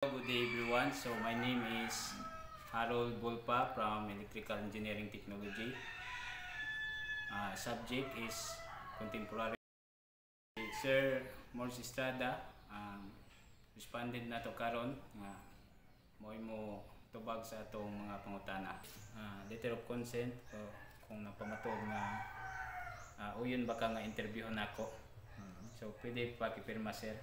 Good day everyone. So my name is Harold Bolpa from Electrical Engineering Technology. Subject is contemporary. Sir Morris Estrada responded na to karon nga mo tubag sa atong mga pangutana. Letter of consent kung napamatod nga uyon baka nga interviewon nako. So pwede pakipirma sir.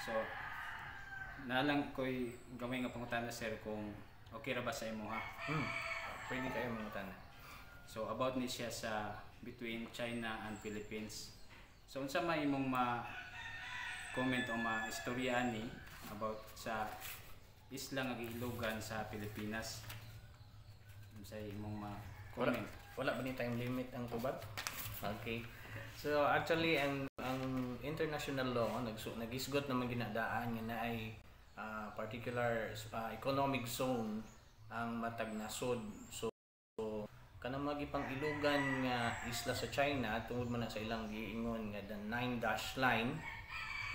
So, nalang ko'y gawin nga pangutana sir kung okay ra ba sa imo ha? Pwede kayo mangutana. So, about ni siya sa between China and Philippines. So, unsa may imong ma-comment o ma-istorya ni about sa isla nga giilugan sa Pilipinas? Unsa imong ma-comment? Wala ba ni time limit ang tubag? Okay. So actually ang international law nagisgot naman ginadaan nga na ay particular economic zone ang matag nasod. So kanang magipang ilugan nga isla sa China tungod man na sa ilang giingon nga the 9-dash line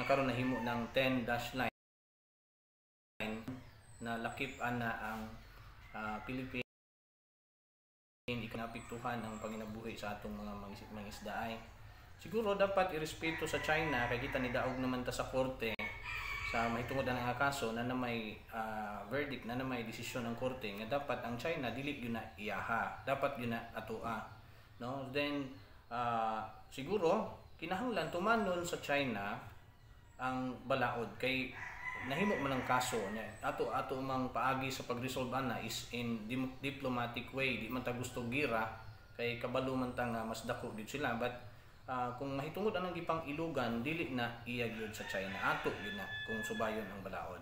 nakaroon nahimo ng 10-dash line na lakip ana ang Philippines ikinapiktuhan ang panginabuhi sa atong mga mangisdaay. Siguro dapat irespeto sa China kay kita ni daog naman ta sa korte sa mahitungod ang kaso na may verdict na may desisyon ng korte nga dapat ang China dili gyud na iyaha, dapat gyud na atoa, no? Then siguro kinahanglan tumanon sa China ang balaod kay nahimo man ang kaso niya ato mang paagi sa pag-resolve ana is in diplomatic way, di man ta gusto gira kay kabalo man ta nga mas dako gid sila, but kung mahitungod anang gipang ilugan dili na iya gyud sa China, ato gyud na kung subayon ang balaod.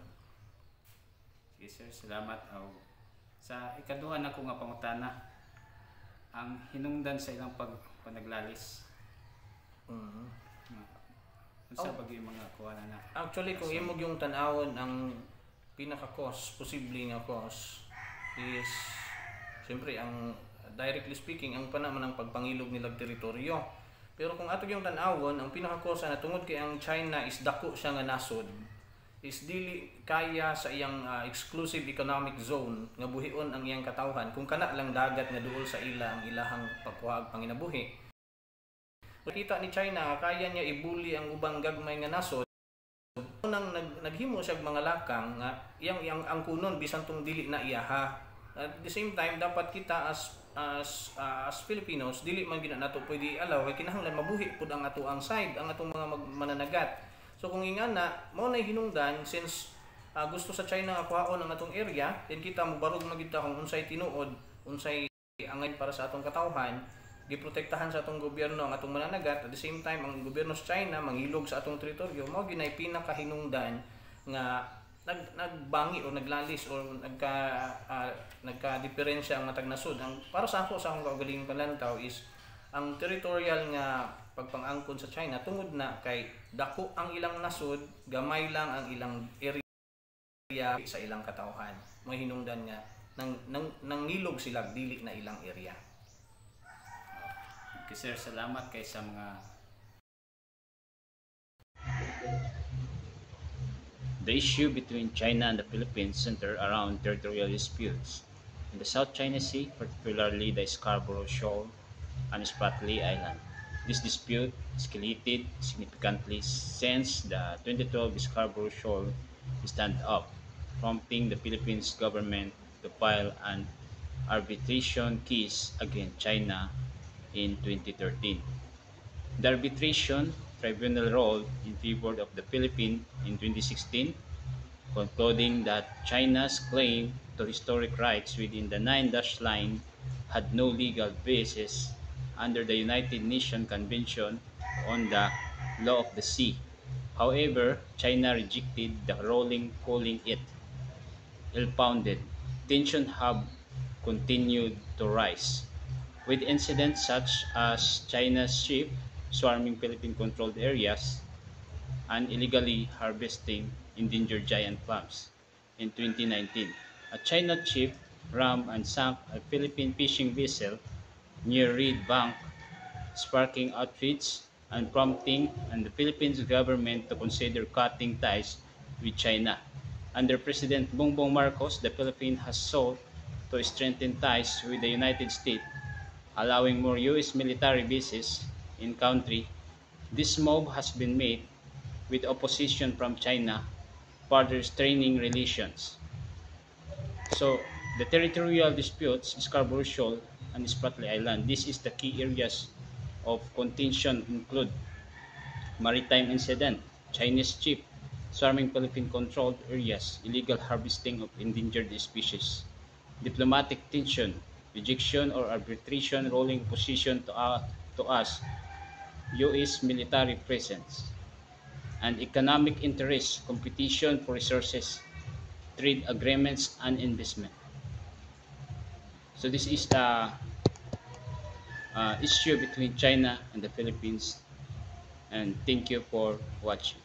Sige sir, salamat. Sa ikaduha na ko nga pangutana, ang hinungdan sa ilang panaglalis. Unsa bagay mga kuha na? Actually kung imog yung tan-awon ang pinaka-cause, posible nga cause is siyempre ang directly speaking ang panaman ng pagpangilog nilang teritoryo. Pero kung ato yung tan-awon ang pinaka-cause na tungod kay ang China is dako siya nga nasod is dili kaya sa iyang exclusive economic zone nga buhion ang iyang katawhan kung kana lang dagat nga duol sa ila ang ilahang pagkuha panginabuhi. Nakita ni China kaya niya ibuli ang ubang gagmay nga nasod nang naghimo siya mga lakang nga iyang ang kunon bisan tong dili na iyaha. At the same time dapat kita as Filipinos dili man gid nato pwede alaw kay kinahanglan mabuhi pud ang ato ang side, ang atong mga mananagat. So kung ingana mao nay hinungdan since gusto sa China nga kuhaon ang atong area, then kita mobarog na gid ta kung unsay tinuod, unsay angay para sa atong katawhan, giprotektahan sa atong gobyerno ang atong mananagat. At the same time ang gobyerno sa China mangilog sa atong teritoryo, mao ginay pinakahinungdan nga nagbangi o naglalis o nagka-diferensya ang matag nasod. Ang para sa ako sa akong kaugalingong panlantaw is ang territorial nga pagpangangkon sa China tungod na kay dako ang ilang nasod, gamay lang ang ilang area sa ilang katawhan. May hinungdan nga nangilog sila dili na ilang area. Okay sir, salamat kay sa mga The issue between China and the Philippines center around territorial disputes in the South China Sea, particularly the Scarborough Shoal and Spratly Island. This dispute escalated significantly since the 2012 Scarborough Shoal stand up, prompting the Philippines government to file an arbitration case against China in 2013. The arbitration tribunal ruled in favor of the Philippines in 2016, concluding that China's claim to historic rights within the 9-dash line had no legal basis under the United Nations Convention on the Law of the Sea. However, China rejected the ruling, calling it ill-founded. Tensions have continued to rise, with incidents such as China's ship swarming Philippine-controlled areas and illegally harvesting endangered giant clams. In 2019, a China ship rammed and sank a Philippine fishing vessel near Reed Bank sparking outreach and prompting the Philippines government to consider cutting ties with China. Under President Bongbong Marcos, the Philippines has sought to strengthen ties with the United States, allowing more U.S. military bases in country. This move has been made with opposition from China, further straining relations. So, the territorial disputes, Scarborough Shoal and Spratly Island, this is the key areas of contention include maritime incident, Chinese ship, swarming Philippine-controlled areas, illegal harvesting of endangered species, diplomatic tension, rejection or arbitration ruling opposition to us, U.S. military presence, and economic interests, competition for resources, trade agreements, and investment. So this is the issue between China and the Philippines, and thank you for watching.